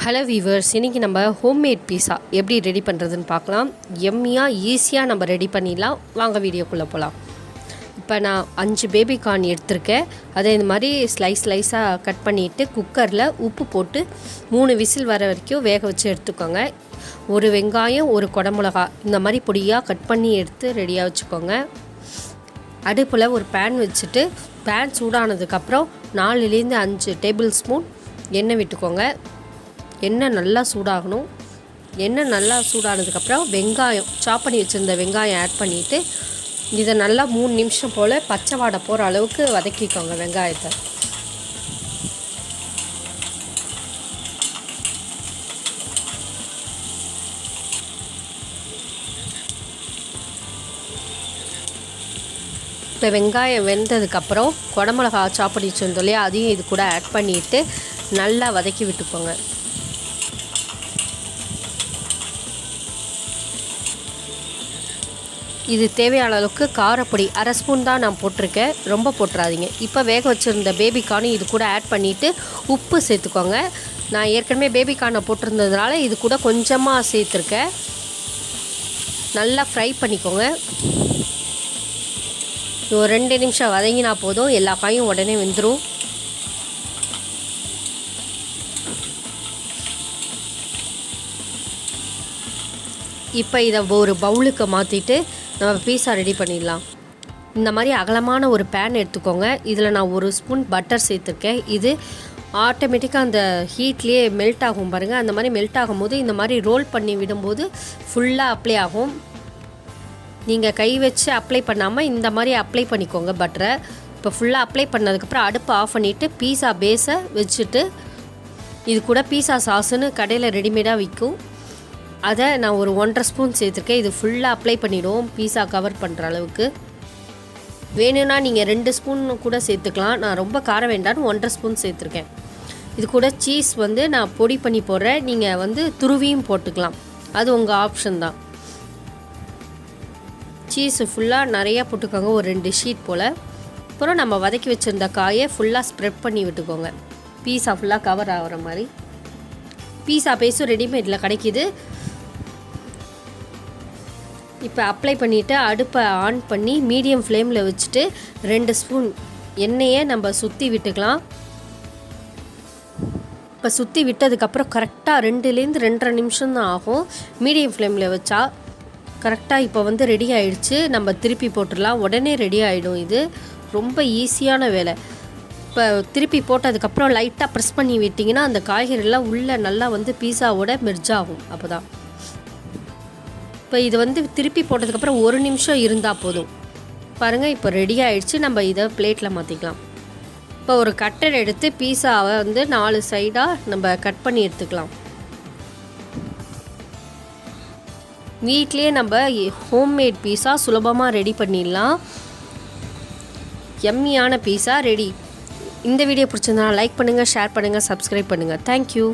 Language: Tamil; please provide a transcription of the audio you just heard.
ஹலோ வீவர்ஸ், இன்றைக்கி நம்ம ஹோம்மேட் பீஸா எப்படி ரெடி பண்ணுறதுன்னு பார்க்கலாம். எம்மியாக ஈஸியாக நம்ம ரெடி பண்ணிடலாம். வாங்க வீடியோக்குள்ளே போகலாம். இப்போ நான் 5 பேபி கார்ன் எடுத்திருக்கேன். அதை இந்த மாதிரி ஸ்லைஸாக கட் பண்ணிவிட்டு குக்கரில் உப்பு போட்டு 3 விசில் வர வரைக்கும் வேக வச்சு எடுத்துக்கோங்க. ஒரு வெங்காயம், ஒரு குடமிளகா இந்த மாதிரி பொடியாக கட் பண்ணி எடுத்து ரெடியாக வச்சுக்கோங்க. அடுப்பில் ஒரு பேன் வச்சுட்டு பேன் சூடானதுக்கப்புறம் 4லேருந்து 5 டேபிள் ஸ்பூன் எண்ணெய் விட்டுக்கோங்க. எண்ணெய் நல்லா சூடாகணும். எண்ணெய் நல்லா சூடானதுக்கப்புறம் வெங்காயம் சாப் பண்ணி வச்சுருந்த வெங்காயம் ஆட் பண்ணிவிட்டு இதை நல்லா 3 நிமிஷம் போல் பச்சை வாடை போகிற அளவுக்கு வதக்கிக்கோங்க வெங்காயத்தை. இப்போ வெங்காயம் வெந்ததுக்கப்புறம் குடமிளகா சாப் பண்ணி வச்சுருந்தோம் இல்லையா, அதையும் இது கூட ஆட் பண்ணிவிட்டு நல்லா வதக்கி விட்டுக்கோங்க. இது தேவையான அளவுக்கு காரப்பொடி அரை ஸ்பூன் தான் நான் போட்டிருக்கேன், ரொம்ப போட்டுறாதீங்க. இப்போ வேக வச்சுருந்த பேபிகார்னு இது கூட ஆட் பண்ணிவிட்டு உப்பு சேர்த்துக்கோங்க. நான் ஏற்கனவே பேபிகார்னை போட்டிருந்ததுனால இது கூட கொஞ்சமாக சேர்த்துருக்கேன். நல்லா ஃப்ரை பண்ணிக்கோங்க. ஒரு 2 நிமிஷம் வதங்கினா போதும், எல்லா காயும் உடனே வெந்துடும். இப்போ இதை ஒரு பவுலுக்கு மாற்றிட்டு நம்ம பீஸா ரெடி பண்ணிடலாம். இந்த மாதிரி அகலமான ஒரு பேன் எடுத்துக்கோங்க. இதில் நான் 1 ஸ்பூன் பட்டர் சேர்த்துருக்கேன். இது ஆட்டோமேட்டிக்காக அந்த ஹீட்லேயே மெல்ட் ஆகும் பாருங்கள். அந்த மாதிரி மெல்ட் ஆகும்போது இந்த மாதிரி ரோல் பண்ணி விடும்போது ஃபுல்லாக அப்ளை ஆகும். நீங்கள் கை வச்சு அப்ளை பண்ணாமல் இந்த மாதிரி அப்ளை பண்ணிக்கோங்க பட்டரை. இப்போ ஃபுல்லாக அப்ளை பண்ணதுக்கப்புறம் அடுப்பை ஆஃப் பண்ணிவிட்டு பீஸா பேஸை வச்சுட்டு இது கூட பீஸா சாஸுன்னு கடையில் ரெடிமேடாக விற்கும். அதை நான் ஒரு 1.5 ஸ்பூன் சேர்த்துருக்கேன். இது ஃபுல்லாக அப்ளை பண்ணிவிடுவோம் பீஸா கவர் பண்ணுற அளவுக்கு. வேணும்னா நீங்கள் 2 ஸ்பூன் கூட சேர்த்துக்கலாம். நான் ரொம்ப காரம் வேண்டான்னு 1.5 ஸ்பூன் சேர்த்துருக்கேன். இது கூட சீஸ் நான் பொடி பண்ணி போடுறேன். நீங்கள் துருவியும் போட்டுக்கலாம், அது உங்கள் ஆப்ஷன் தான். சீஸு ஃபுல்லாக நிறையா போட்டுக்கோங்க, ஒரு 2 ஷீட் போல். அப்புறம் நம்ம வதக்கி வச்சுருந்த காயை ஃபுல்லாக ஸ்ப்ரெட் பண்ணி விட்டுக்கோங்க, பீஸா ஃபுல்லாக கவர் ஆகிற மாதிரி. பீஸா பேஸும் ரெடிமேடில் கிடைக்கிது. இப்போ அப்ளை பண்ணிவிட்டு அடுப்பை ஆன் பண்ணி மீடியம் ஃப்ளேமில் வச்சுட்டு 2 ஸ்பூன் எண்ணெயை நம்ம சுற்றி விட்டுக்கலாம். இப்போ சுற்றி விட்டதுக்கப்புறம் கரெக்டாக 2லேருந்து 2.5 நிமிஷம் தான் ஆகும் மீடியம் ஃப்ளேமில் வச்சா. கரெக்டாக இப்போ ரெடி ஆகிடுச்சு. நம்ம திருப்பி போட்டுடலாம், உடனே ரெடி ஆகிடும். இது ரொம்ப ஈஸியான வேலை. இப்போ திருப்பி போட்டதுக்கப்புறம் லைட்டாக ப்ரெஸ் பண்ணி விட்டிங்கன்னா அந்த காய்கறிலாம் உள்ளே நல்லா பீஸாவோட மெர்ஜ் ஆகும். அப்போ தான் இப்போ இது திருப்பி போட்டதுக்கப்புறம் 1 நிமிஷம் இருந்தால் போதும். பாருங்கள், இப்போ ரெடி ஆகிடுச்சு. நம்ம இதை பிளேட்டில் மாற்றிக்கலாம். இப்போ ஒரு கட்டர் எடுத்து பீஸாவை 4 சைடாக நம்ம கட் பண்ணி எடுத்துக்கலாம். வீட்லேயே நம்ம ஹோம்மேட் பீஸா சுலபமாக ரெடி பண்ணிடலாம். எம்மியான பீஸா ரெடி. இந்த வீடியோ பிடிச்சிருந்தா லைக் பண்ணுங்கள், ஷேர் பண்ணுங்கள், சப்ஸ்கிரைப் பண்ணுங்கள். தேங்க்யூ.